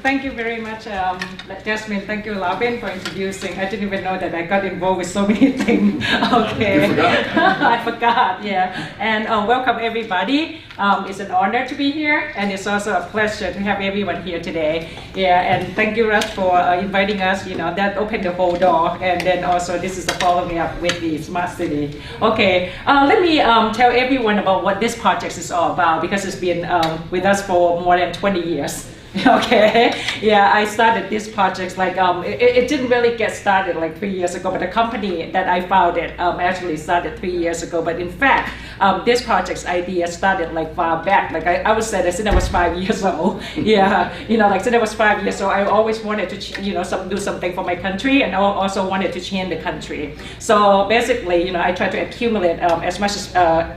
Thank you very much, Jasmine. Thank you, Lavin, for introducing. I didn't even know that I got involved with so many things. Okay. You forgot. I forgot, yeah. And welcome, everybody. It's an honor to be here, and it's also a pleasure to have everyone here today. Yeah, and thank you, Russ, for inviting us. You know, that opened the whole door. And then also, this is the following up with the Smart City. Okay, let me tell everyone about what this project is all about, because it's been with us for more than 20 years. Okay, yeah, I started this project like, it didn't really get started like 3 years ago, but the company that I founded actually started 3 years ago. But in fact, this project's idea started like far back. Like I would say that since I was 5 years old. Yeah, you know, like since I was 5 years old, I always wanted to, you know, do something for my country, and I also wanted to change the country. So basically, you know, I tried to accumulate as much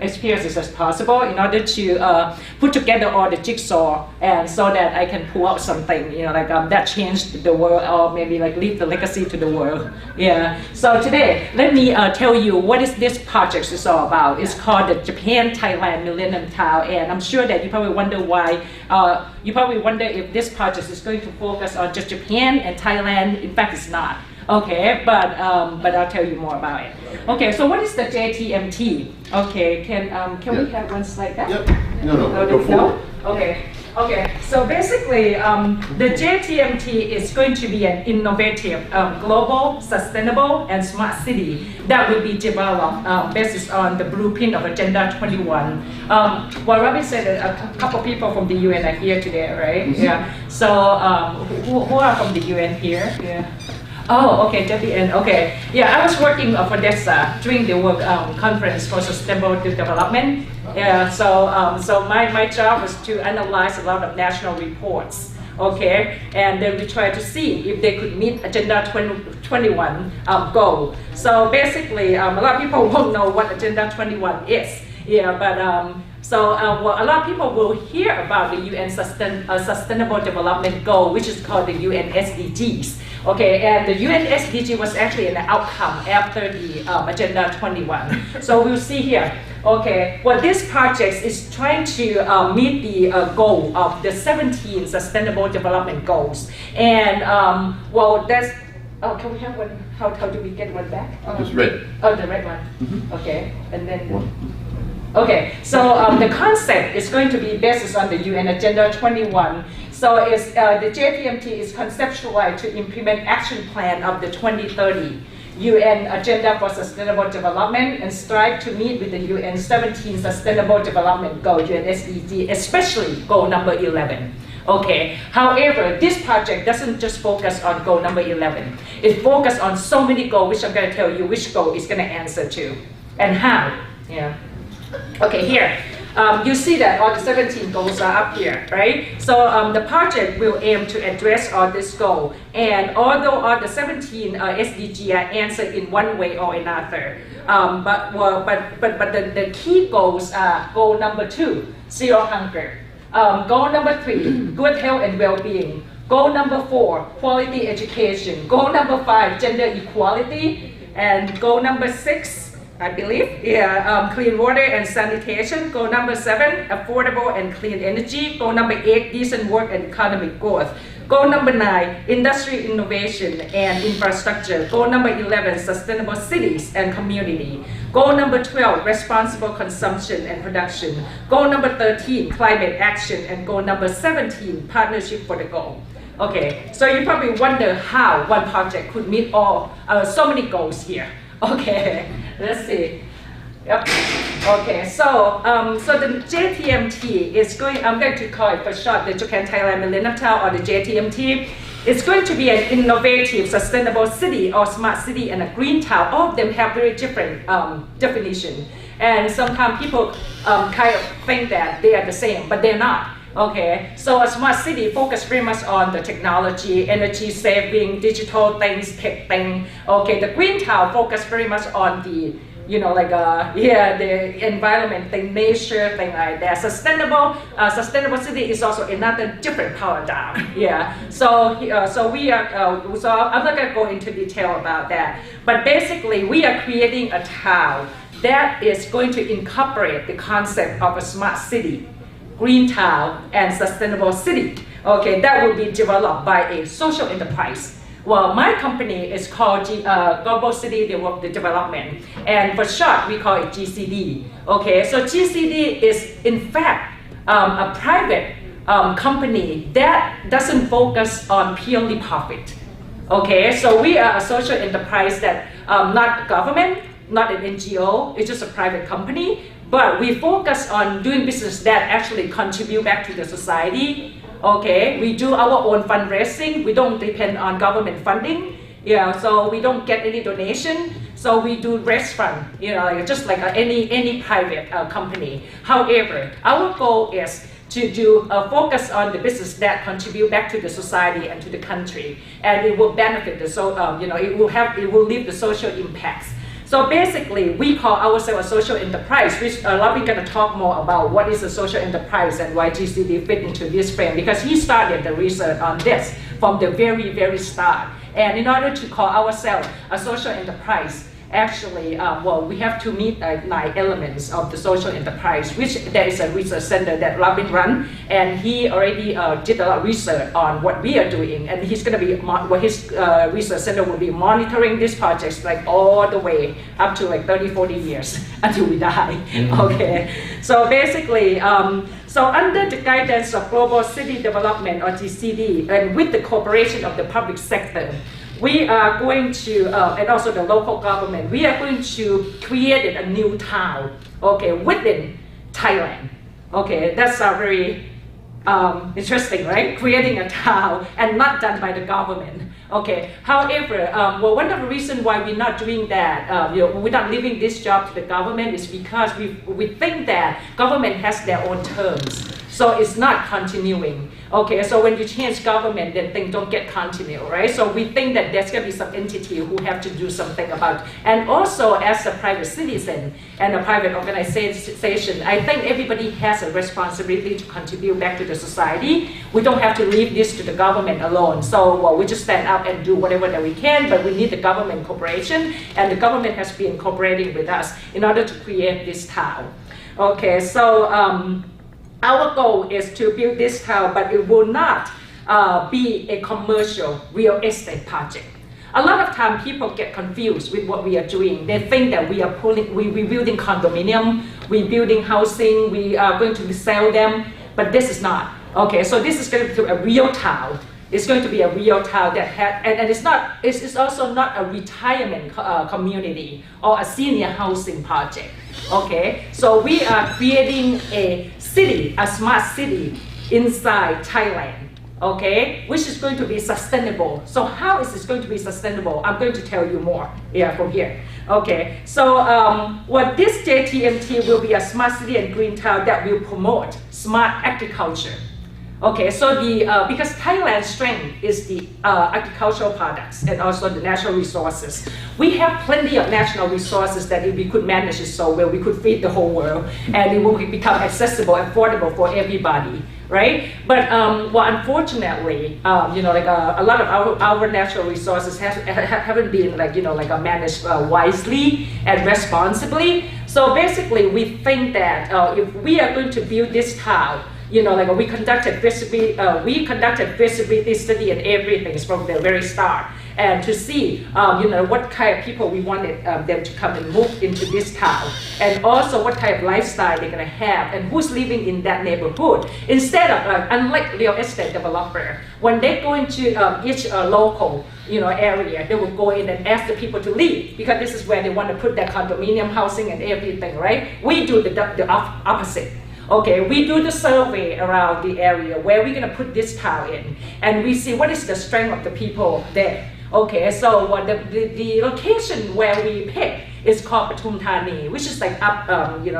experiences as possible in order to put together all the jigsaw, and so that I can pull out something, you know, like that changed the world, or maybe like leave the legacy to the world. Yeah. So today, let me tell you what is this project is all about. It's called the Japan-Thailand Millennium Town, and I'm sure that you probably wonder why. You probably wonder if this project is going to focus on just Japan and Thailand. In fact, it's not. Okay, but I'll tell you more about it. Okay, so what is the JTMT? Okay, can we have one slide back? Yep. No, go forward. Okay. Okay, so basically, the JTMT is going to be an innovative, global, sustainable, and smart city that will be developed based on the blueprint of Agenda 21. Well, Robin said that a couple people from the UN are here today, right? Mm-hmm. Yeah. So, who are from the UN here? Yeah. Oh, okay, WN, okay. Yeah, I was working for DESA during the work conference for sustainable development. Yeah, so my job was to analyze a lot of national reports, okay? And then we try to see if they could meet Agenda 21 goal. So basically, a lot of people won't know what Agenda 21 is. Yeah, but well, a lot of people will hear about the UN Sustainable Development Goal, which is called the UN SDGs. Okay, and the UN SDG was actually an outcome after the Agenda 21. So we'll see here. Okay, well, this project is trying to meet the goal of the 17 Sustainable Development Goals. And well, that's, can we have one? How do we get one back? Just red. Oh, the red one. Mm-hmm. Okay, and then. Okay, so the concept is going to be based on the UN Agenda 21. So it's, the JTMT is conceptualized to implement action plan of the 2030 UN Agenda for Sustainable Development and strive to meet with the UN 17 Sustainable Development Goal, UN SDG, especially goal number 11. Okay, however, this project doesn't just focus on goal number 11. It focuses on so many goals, which I'm going to tell you which goal is going to answer to and how. Yeah. Okay, here. You see that all the 17 goals are up here, right? So the project will aim to address all this goal. And although all the 17 SDG are answered in one way or another, but the key goals are goal number 2, zero hunger. Goal number 3, good health and well-being. Goal number 4, quality education. Goal number 5, gender equality. And goal number 6, I believe, yeah, clean water and sanitation. Goal number 7, affordable and clean energy. Goal number 8, decent work and economic growth. Goal number 9, industry innovation and infrastructure. Goal number 11, sustainable cities and community. Goal number 12, responsible consumption and production. Goal number 13, climate action. And goal number 17, partnership for the goal. Okay, so you probably wonder how one project could meet all so many goals here. Okay, let's see. Yep. Okay, so the JTMT is going, I'm going to call it for short the Japan-Thailand Millennium Town, or the JTMT. It's going to be an innovative, sustainable city or smart city and a green town. All of them have very different definition. And sometimes people kind of think that they are the same, but they're not. Okay, so a smart city focuses very much on the technology, energy saving, digital things, tech thing. Okay, the green town focuses very much on the, you know, like the environment thing, nature thing like that. Sustainable city is also another different paradigm. Yeah. So we are. So I'm not going to go into detail about that. But basically, we are creating a town that is going to incorporate the concept of a smart city, green town, and sustainable city. Okay, that will be developed by a social enterprise. Well, my company is called Global City Development, and for short, we call it GCD. Okay, so GCD is in fact a private company that doesn't focus on purely profit. Okay, so we are a social enterprise that not government, not an NGO, it's just a private company, but we focus on doing business that actually contribute back to the society. Okay, we do our own fundraising, we don't depend on government funding, so we don't get any donation, so we do restaurant, just like any private company. However, our goal is to do focus on the business that contribute back to the society and to the country, and it will benefit the it will leave the social impacts. So basically, we call ourselves a social enterprise, which we're going to talk more about what is a social enterprise and why GCD fit into this frame, because he started the research on this from the very, very start. And in order to call ourselves a social enterprise, actually, we have to meet 9 elements of the social enterprise, which there is a research center that Robin runs, and he already did a lot of research on what we are doing, and he's going to be, his research center will be monitoring these projects like all the way up to like 30-40 years until we die. Okay, so basically, so under the guidance of Global City Development or GCD, and with the cooperation of the public sector, we are going to, and also the local government, we are going to create a new town, okay, within Thailand. Okay, that's very interesting, right? Creating a town and not done by the government. Okay, however, one of the reasons why we're not doing that, we're not leaving this job to the government is because we think that government has their own terms. So it's not continuing. Okay, so when you change government, then things don't get continued, right? So we think that there's going to be some entity who have to do something about it. And also as a private citizen and a private organization, I think everybody has a responsibility to contribute back to the society. We don't have to leave this to the government alone. So we just stand up and do whatever that we can, but we need the government cooperation, and the government has been cooperating with us in order to create this town. Okay, so our goal is to build this town, but it will not be a commercial real estate project. A lot of time people get confused with what we are doing. They think that we are we're building condominium, we're building housing, we are going to sell them, but this is not. Okay, so this is going to be a real town. It's going to be a real town that has, and it's also not a retirement community or a senior housing project. Okay, so we are creating a city, a smart city inside Thailand. Okay, which is going to be sustainable. So how is this going to be sustainable? I'm going to tell you more from here. Okay, so what this JTMT will be a smart city and green town that will promote smart agriculture. Okay, so because Thailand's strength is the agricultural products and also the natural resources. We have plenty of natural resources that if we could manage it so well, we could feed the whole world, and it will become accessible, affordable for everybody, right? But unfortunately, a lot of our natural resources haven't been managed wisely and responsibly. So basically, we think that if we are going to build this town, we conducted feasibility study and everything from the very start, and to see, what kind of people we wanted them to come and move into this town, and also what kind of lifestyle they're going to have, and who's living in that neighborhood. Instead of, unlike real estate developer, when they go into each local, area, they will go in and ask the people to leave, because this is where they want to put their condominium housing and everything, right? We do the opposite. Okay, we do the survey around the area where we're going to put this town in, and we see what is the strength of the people there. Okay, so the location where we pick is called Pathum Thani, which is like up,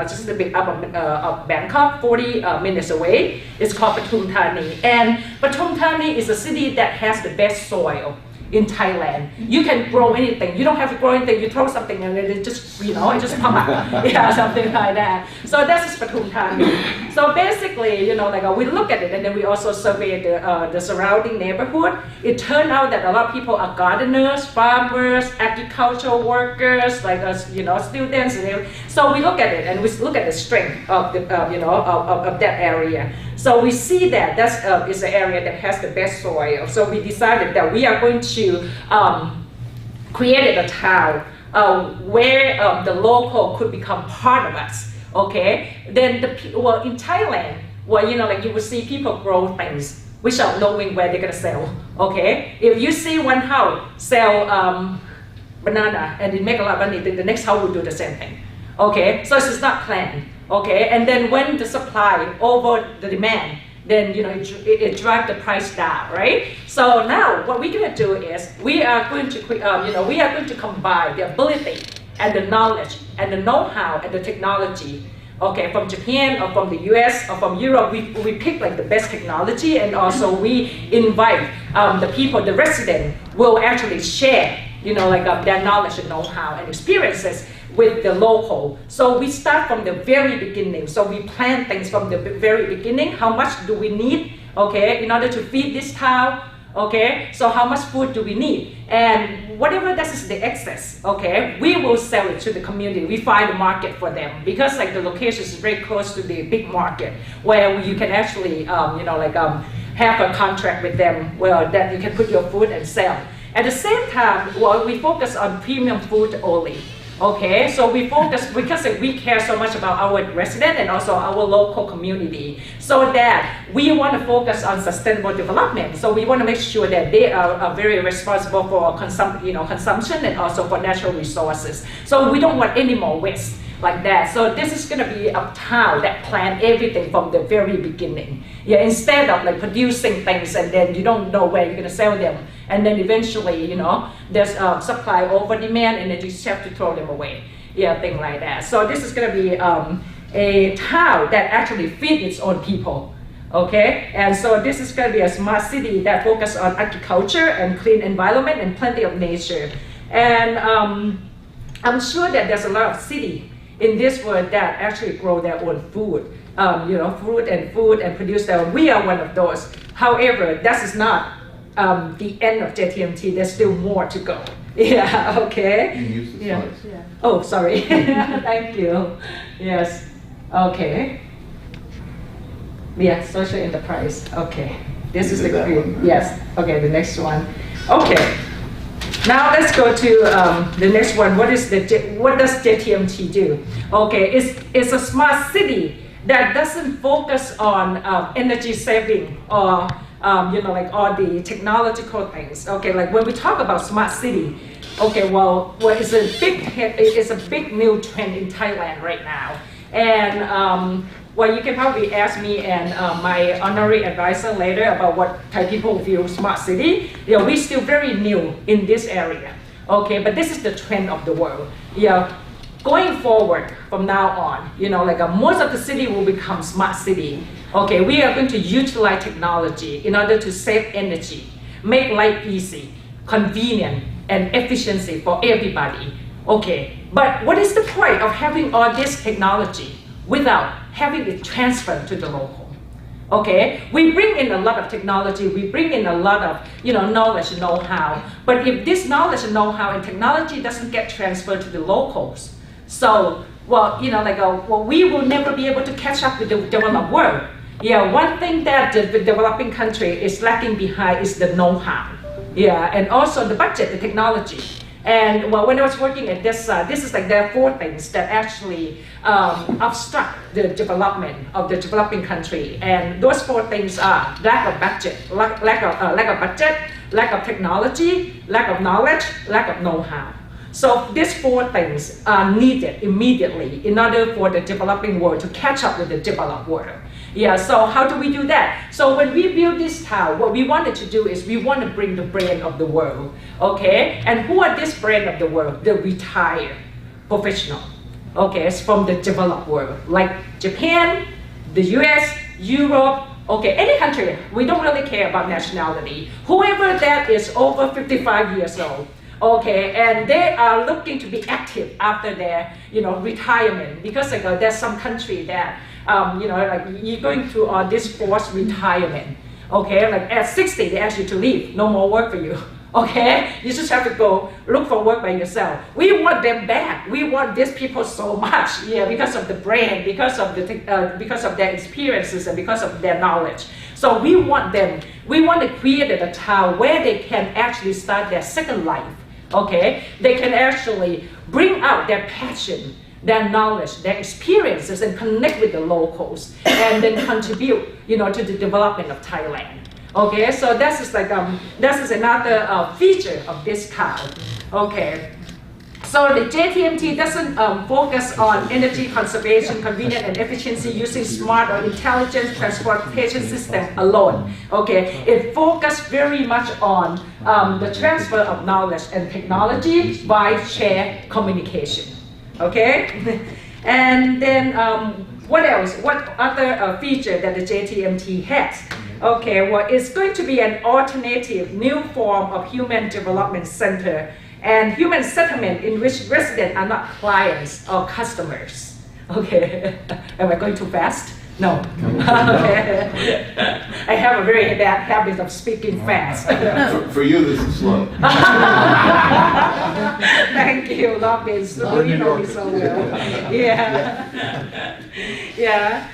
just a bit up of Bangkok, 40 minutes away. It's called Pathum Thani, and Pathum Thani is a city that has the best soil in Thailand. You can grow anything. You don't have to grow anything. You throw something and it just, it just come up. Yeah, something like that. So that's Pathum Thani. So basically, we look at it and then we also survey the surrounding neighborhood. It turned out that a lot of people are gardeners, farmers, agricultural workers, like us, students. So we look at it and we look at the strength of the, of that area. So we see that is the area that has the best soil. So we decided that we are going to create a town where the local could become part of us. Okay. Then in Thailand, you will see people grow things without knowing where they're gonna sell. Okay. If you see one house sell banana and it make a lot of money, then the next house will do the same thing. Okay. So it's not planned. Okay, and then when the supply over the demand, then it drives the price down, right? So now what we're going to do is we are going to combine the ability and the knowledge and the know-how and the technology. Okay, from Japan or from the US or from Europe, we pick like the best technology, and also we invite the people, the residents will actually share, their knowledge and know-how and experiences with the local. So we start from the very beginning. So we plan things from the very beginning. How much do we need, okay, in order to feed this town? Okay, so how much food do we need? And whatever that is the excess, okay, we will sell it to the community. We find a market for them because the location is very close to the big market where you can actually, have a contract with them where that you can put your food and sell. At the same time, we focus on premium food only. Okay, so we focus because we care so much about our resident and also our local community, so that we want to focus on sustainable development. So we want to make sure that they are very responsible for consumption and also for natural resources. So we don't want any more waste like that. So this is going to be a town that plan everything from the very beginning. Yeah, instead of producing things and then you don't know where you're going to sell them. And then eventually, there's supply over demand and then you just have to throw them away. Yeah, thing like that. So this is going to be a town that actually feeds its own people. Okay, and so this is going to be a smart city that focuses on agriculture and clean environment and plenty of nature. And I'm sure that there's a lot of cities in this world that actually grow their own food, fruit and produce their own. We are one of those. However, that is not the end of JTMT. There's still more to go. Yeah, okay. You use the slides. Yeah. Oh, sorry. Thank you. Yes. Okay. Yeah, social enterprise. Okay. This is the green. Yes. Okay, the next one. Okay. Now let's go to the next one. What does JTMT do? Okay, it's a smart city that doesn't focus on energy saving or all the technological things. Okay, like when we talk about smart city, okay, well it's a big new trend in Thailand right now, and you can probably ask me and my honorary advisor later about what Thai people view smart city. We're still very new in this area. Okay, but this is the trend of the world. Going forward from now on, most of the city will become smart city. Okay, we are going to utilize technology in order to save energy, make life easy, convenient, and efficiency for everybody. Okay, but what is the point of having all this technology without having it transferred to the local? Okay, we bring in a lot of technology, we bring in a lot of knowledge and know-how, but if this knowledge and know-how and technology doesn't get transferred to the locals, so we will never be able to catch up with the developed world. One thing that the developing country is lacking behind is the know-how. And also the budget, the technology. And when I was working at this is there are 4 things that actually obstruct the development of the developing country. And those 4 things are lack of budget, lack of technology, lack of knowledge, lack of know-how. So these 4 things are needed immediately in order for the developing world to catch up with the developed world. So how do we do that? So when we build this town, what we wanted to do is we want to bring the brain of the world. Okay, and who are this brain of the world? The retired professional. Okay, it's from the developed world, like Japan, the US, Europe, Okay, any country, we don't really care about nationality. Whoever that is over 55 years old, okay, and they are looking to be active after their, retirement, because there's some country that, like you're going through this forced retirement, okay, like at 60 they ask you to leave, no more work for you. Okay, you just have to go look for work by yourself. We want them back. We want these people so much, because of the brain, because of their experiences, and because of their knowledge. So we want them. We want to create a town where they can actually start their second life. Okay, they can actually bring out their passion, their knowledge, their experiences, and connect with the locals, and then contribute, to the development of Thailand. Okay, so this is another feature of this town. Okay, so the JTMT doesn't focus on energy conservation, convenience, and efficiency using smart or intelligent transportation system alone. Okay, it focuses very much on the transfer of knowledge and technology by shared communication. Okay, and then what else? What other feature that the JTMT has? Okay, well, it's going to be an alternative new form of human development center and human settlement in which residents are not clients or customers. Okay, am I going too fast? No. Okay. I have a very bad habit of speaking fast. For you, this is slow. Thank you, Lopez. You know me so well. Yeah. Yeah.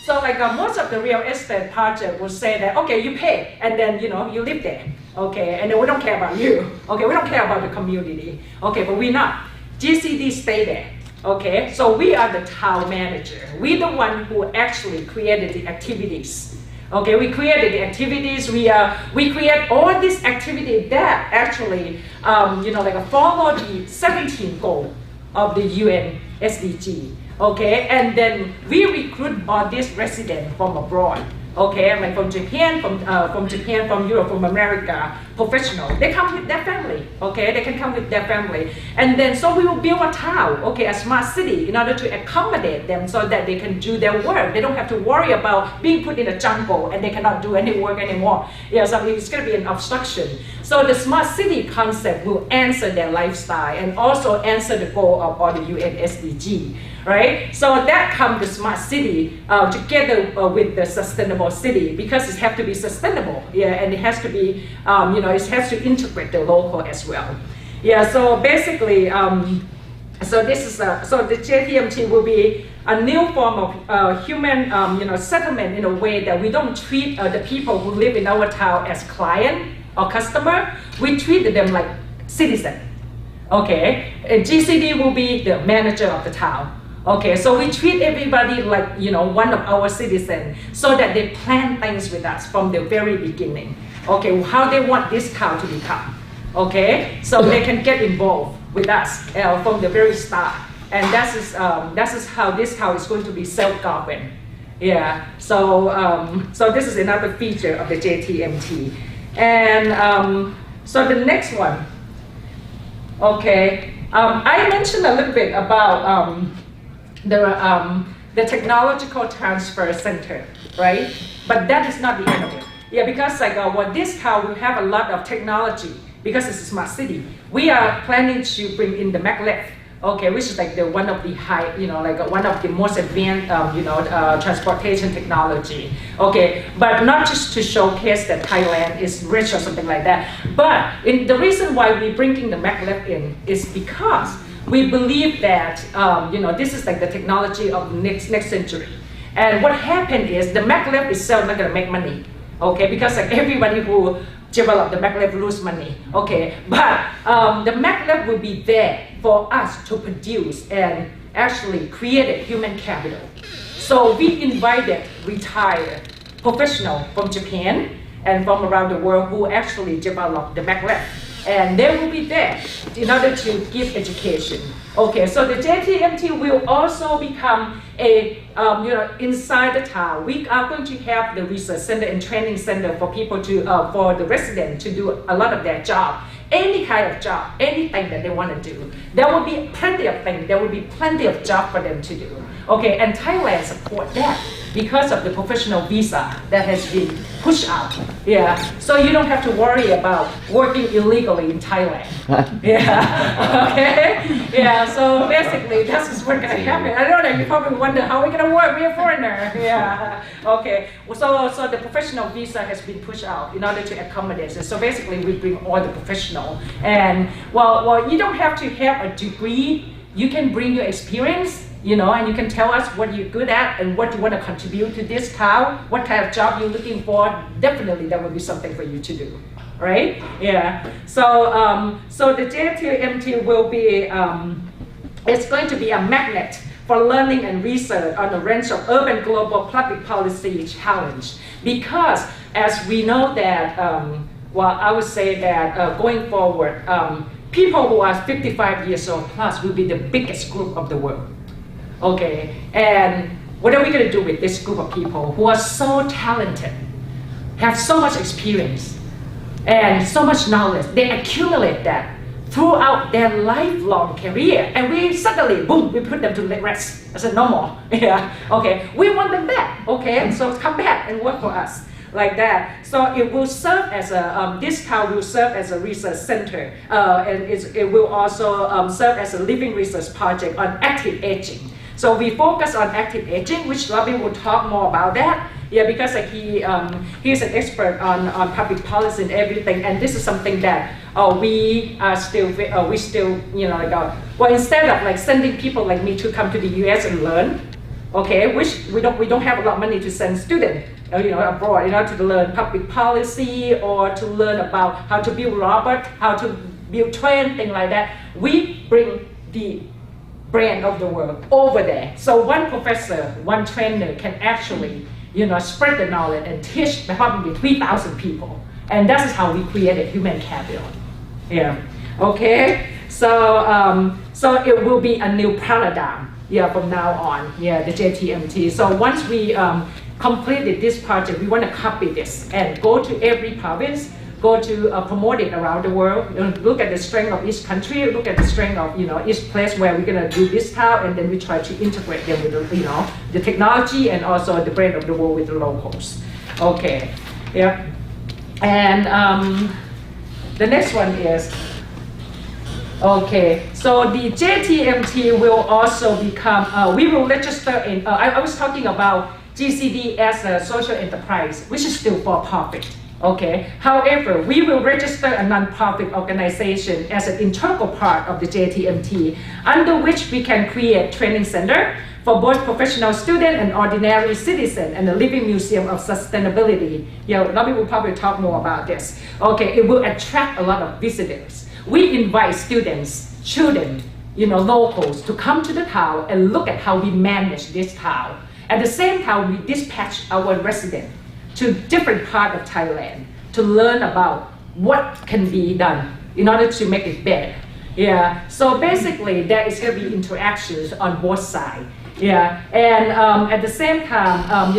So like most of the real estate project will say that, okay, you pay, and then you live there, okay, and then we don't care about you, okay, we don't care about the community, okay, but we're not. GCD stay there, okay, so we are the town manager. We're the one who actually created the activities. Okay, we created the activities. We create all these activities that actually, follow the 17th goal of the UN SDG. Okay, and then we recruit all these residents from abroad. Okay, like from Japan, from Europe, from America, professional. They come with their family. Okay, they can come with their family, and then so we will build a town, okay, a smart city, in order to accommodate them so that they can do their work. They don't have to worry about being put in a jungle and they cannot do any work anymore. Yeah, so it's going to be an obstruction. So the smart city concept will answer their lifestyle and also answer the goal of all the UN SDG. Right, so that comes the smart city together with the sustainable city, because it has to be sustainable, and it has to be, it has to integrate the local as well. Yeah, so basically, so this is so the JTMT will be a new form of human, settlement in a way that we don't treat the people who live in our town as client or customer. We treat them like citizen. Okay, and GCD will be the manager of the town. Okay, so we treat everybody like, one of our citizens, so that they plan things with us from the very beginning. Okay, how they want this town to become. Okay, so they can get involved with us from the very start. And that is how this town is going to be self-governed. Yeah, so, so this is another feature of the JTMT. And so the next one, okay, I mentioned a little bit about the technological transfer center, right? But that is not the end of it. Yeah, because this town will have a lot of technology, because it's a smart city. We are planning to bring in the maglev, okay, which is like the one of the high, one of the most advanced, transportation technology. Okay, but not just to showcase that Thailand is rich or something like that. But the reason why we're bringing the maglev in is because we believe that this is like the technology of next century. And what happened is the maglev itself not gonna make money, okay? Because like everybody who develop the maglev lose money, okay? But the maglev will be there for us to produce and actually create human capital. So we invited retired professionals from Japan and from around the world who actually develop the maglev. And they will be there in order to give education. Okay, so the JTMT will also become a, inside the town. We are going to have the research center and training center for people to, for the residents to do a lot of their job. Any kind of job, anything that they want to do. There will be plenty of things, there will be plenty of job for them to do. Okay, and Thailand support that. because of the professional visa that has been pushed out. Yeah, so you don't have to worry about working illegally in Thailand. Yeah, okay. Yeah, so basically that's what's going to happen. I know that you probably wonder how we're going to work. We're a foreigner. Yeah, okay. So the professional visa has been pushed out in order to accommodate it. So basically we bring all the professional. And well, you don't have to have a degree. You can bring your experience, you know, and you can tell us what you're good at and what you want to contribute to this town, what kind of job you're looking for. Definitely that would be something for you to do, right? Yeah. So the JTMT will be, it's going to be a magnet for learning and research on a range of urban global public policy challenge. Because as we know that, well, I would say that going forward, people who are 55 years old plus will be the biggest group of the world. Okay, and what are we going to do with this group of people who are so talented, have so much experience, and so much knowledge? They accumulate that throughout their lifelong career, and we suddenly, boom, we put them to rest. I said, no more. Yeah, okay, we want them back. Okay, so come back and work for us. Like that, so it will serve as a this town will serve as a research center, and it will also serve as a living research project on active aging. So we focus on active aging, which Robin will talk more about that. Yeah, because he's an expert on public policy and everything, and this is something that we still you know well, instead of like sending people like me to come to the U.S. and learn, okay, which we don't have a lot of money to send students. You know, abroad, you know, to learn public policy or to learn about how to build robot, how to build train, things like that. We bring the brain of the world over there. So one professor, one trainer can actually, you know, spread the knowledge and teach probably 3,000 people. And that is how we created human capital. Yeah. Okay. So so it will be a new paradigm. Yeah, from now on. Yeah, the JTMT. So once we completed this project, we want to copy this and go to every province, go to promote it around the world. You know, look at the strength of each country, look at the strength of each place where we're gonna do this town, and then we try to integrate them with the technology and also the brand of the world with the locals. Okay, yeah, and the next one is. Okay, so the JTMT will also become, we will register in, I was talking about GCD as a social enterprise, which is still for profit, okay? However, we will register a non-profit organization as an integral part of the JTMT, under which we can create training center for both professional student and ordinary citizen, and a living museum of sustainability. Yeah, Robin will probably talk more about this. Okay, it will attract a lot of visitors. We invite students, children, locals to come to the town and look at how we manage this town. At the same time, we dispatch our residents to different parts of Thailand to learn about what can be done in order to make it better. Yeah, so basically there is going to be interactions on both sides. Yeah, and at the same time,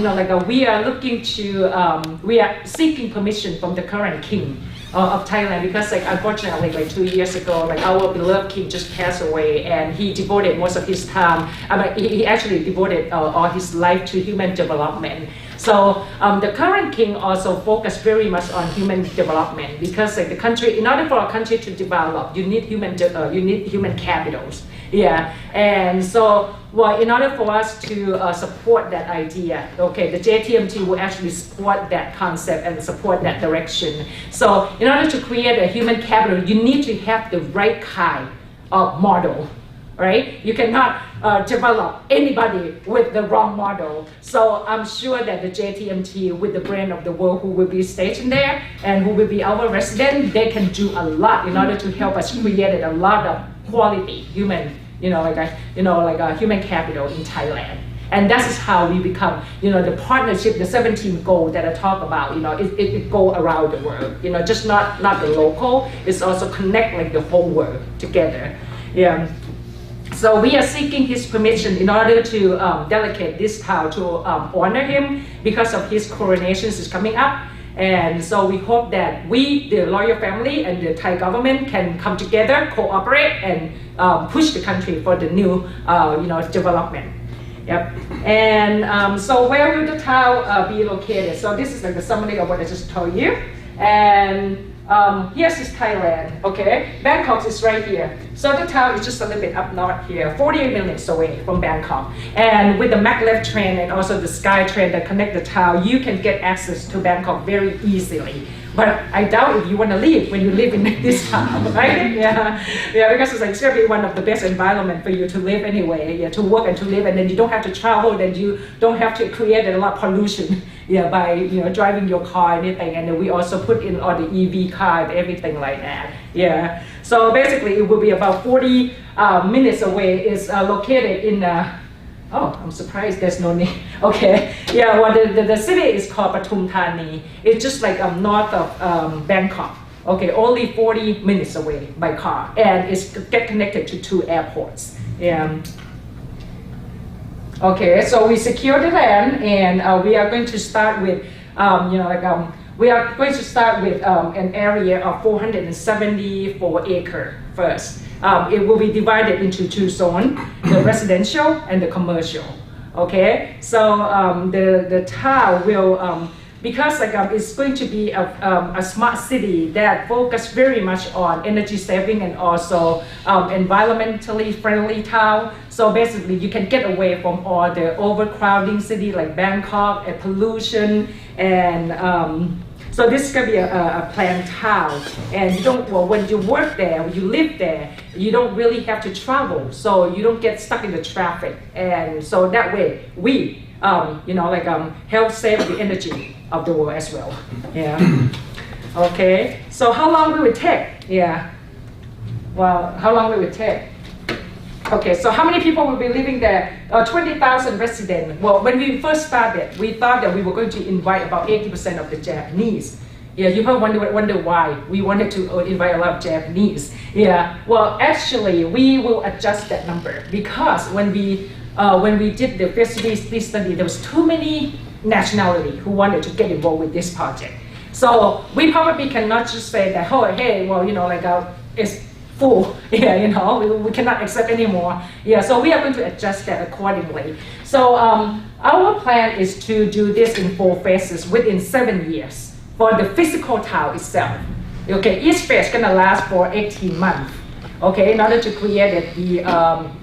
we are looking to, we are seeking permission from the current king of Thailand, because unfortunately 2 years ago, our beloved king just passed away, and he devoted most of his time, he actually devoted all his life to human development. So the current king also focused very much on human development, because the country, in order for a country to develop, you need human capitals. Yeah, and so in order for us to support that idea, okay, the JTMT will actually support that concept and support that direction. So in order to create a human capital, you need to have the right kind of model, right? You cannot develop anybody with the wrong model. So I'm sure that the JTMT, with the brand of the world, who will be stationed there and who will be our resident, they can do a lot in order to help us create a lot of quality human, human capital in Thailand. And that is how we become, the partnership, the 17 goals that I talk about, it go around the world, just not the local, it's also connect the whole world together. Yeah. So we are seeking his permission in order to delegate this town to honor him, because of his coronation is coming up. And so we hope that we, the royal family and the Thai government, can come together, cooperate, and push the country for the new, development. Yep. And so where will the town be located? So this is like the summary of what I just told you. And here's is Thailand, okay? Bangkok is right here. So the town is just a little bit up north here, 48 minutes away from Bangkok. And with the maglev train and also the sky train that connect the town, you can get access to Bangkok very easily. But I doubt if you want to leave when you live in this town, right? Yeah, because it's going to be one of the best environment for you to live anyway, to work and to live, and then you don't have to travel, then you don't have to create a lot of pollution, by driving your car and anything, and then we also put in all the EV car and everything like that. So basically, it will be about 40 minutes away. It's located in. Oh, I'm surprised there's no name. Okay, well, the city is called Pathum Thani. It's just like north of Bangkok. Okay, only 40 minutes away by car, and it's get connected to 2 airports. Okay, so we secure the land, and we are going to start with, we are going to start with an area of 474 acres first. It will be divided into 2 zones, the residential and the commercial. Okay, so the town will, because it's going to be a smart city that focus very much on energy saving and also environmentally friendly town. So basically you can get away from all the overcrowding city like Bangkok and pollution and so this is going to be a planned town, and you don't. Well, when you work there, when you live there, you don't really have to travel, so you don't get stuck in the traffic, and so that way we, help save the energy of the world as well. Okay. So how long will it take? Well, how long will it take? Okay, so how many people will be living there? 20,000 residents. Well, when we first started, we thought that we were going to invite about 80% of the Japanese. You probably wonder why we wanted to invite a lot of Japanese. Well, actually, we will adjust that number because when we did the feasibility study, there was too many nationalities who wanted to get involved with this project. So we probably cannot just say that, oh, hey, well, it's full, we cannot accept anymore. So we are going to adjust that accordingly. So our plan is to do this in 4 phases within 7 years for the physical town itself. Okay, each phase is gonna last for 18 months. Okay, in order to create the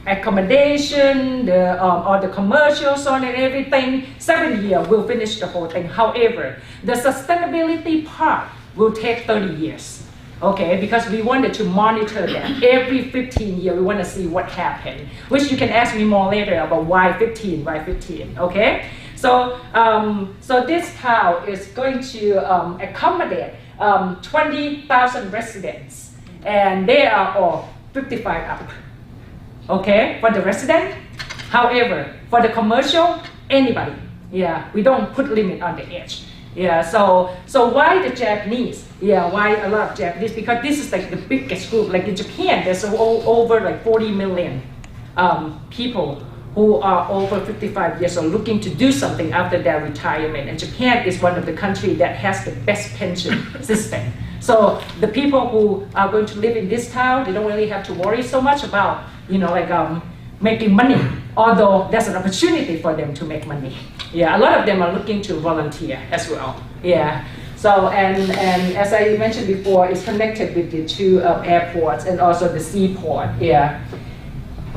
accommodation, all the commercial zone and everything, 7 years we'll finish the whole thing. However, the sustainability part will take 30 years. Okay, because we wanted to monitor that every 15 years. We want to see what happened, which you can ask me more later about why 15. Okay, so so this town is going to accommodate 20,000 residents, and they are all 55 up. Okay, for the resident. However, for the commercial, anybody. We don't put limit on the age. So why the Japanese? Why a lot of Japanese? Because this is like the biggest group. Like in Japan, there's over like 40 million people who are over 55 years old looking to do something after their retirement. And Japan is one of the countries that has the best pension system. So the people who are going to live in this town, they don't really have to worry so much about, making money, although there's an opportunity for them to make money. A lot of them are looking to volunteer as well. So, and as I mentioned before, it's connected with the 2 airports and also the seaport.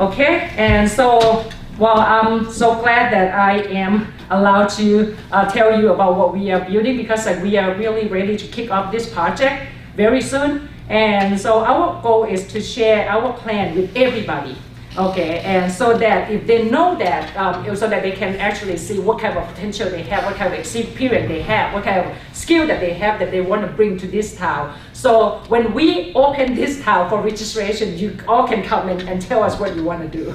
Okay, and so, well, I'm so glad that I am allowed to tell you about what we are building, because we are really ready to kick off this project very soon. And so our goal is to share our plan with everybody. Okay, and so that if they know that, so that they can actually see what kind of potential they have, what kind of experience they have, what kind of skill that they have that they want to bring to this town. So when we open this town for registration, you all can come in and tell us what you want to do.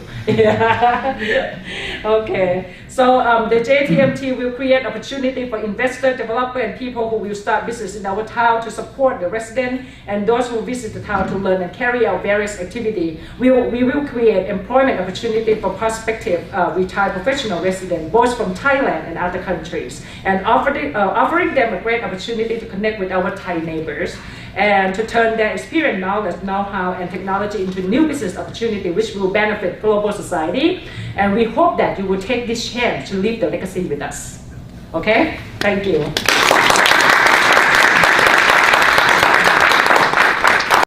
Okay, so the JTMT will create opportunity for investor, developer, and people who will start business in our town to support the resident and those who visit the town to learn and carry out various activities. We will create employment opportunity for prospective retired professional residents, both from Thailand and other countries, and offering them a great opportunity to connect with our Thai neighbors. and to turn their experience, knowledge, know-how, and technology into new business opportunity which will benefit global society. And we hope that you will take this chance to leave the legacy with us. Okay? Thank you.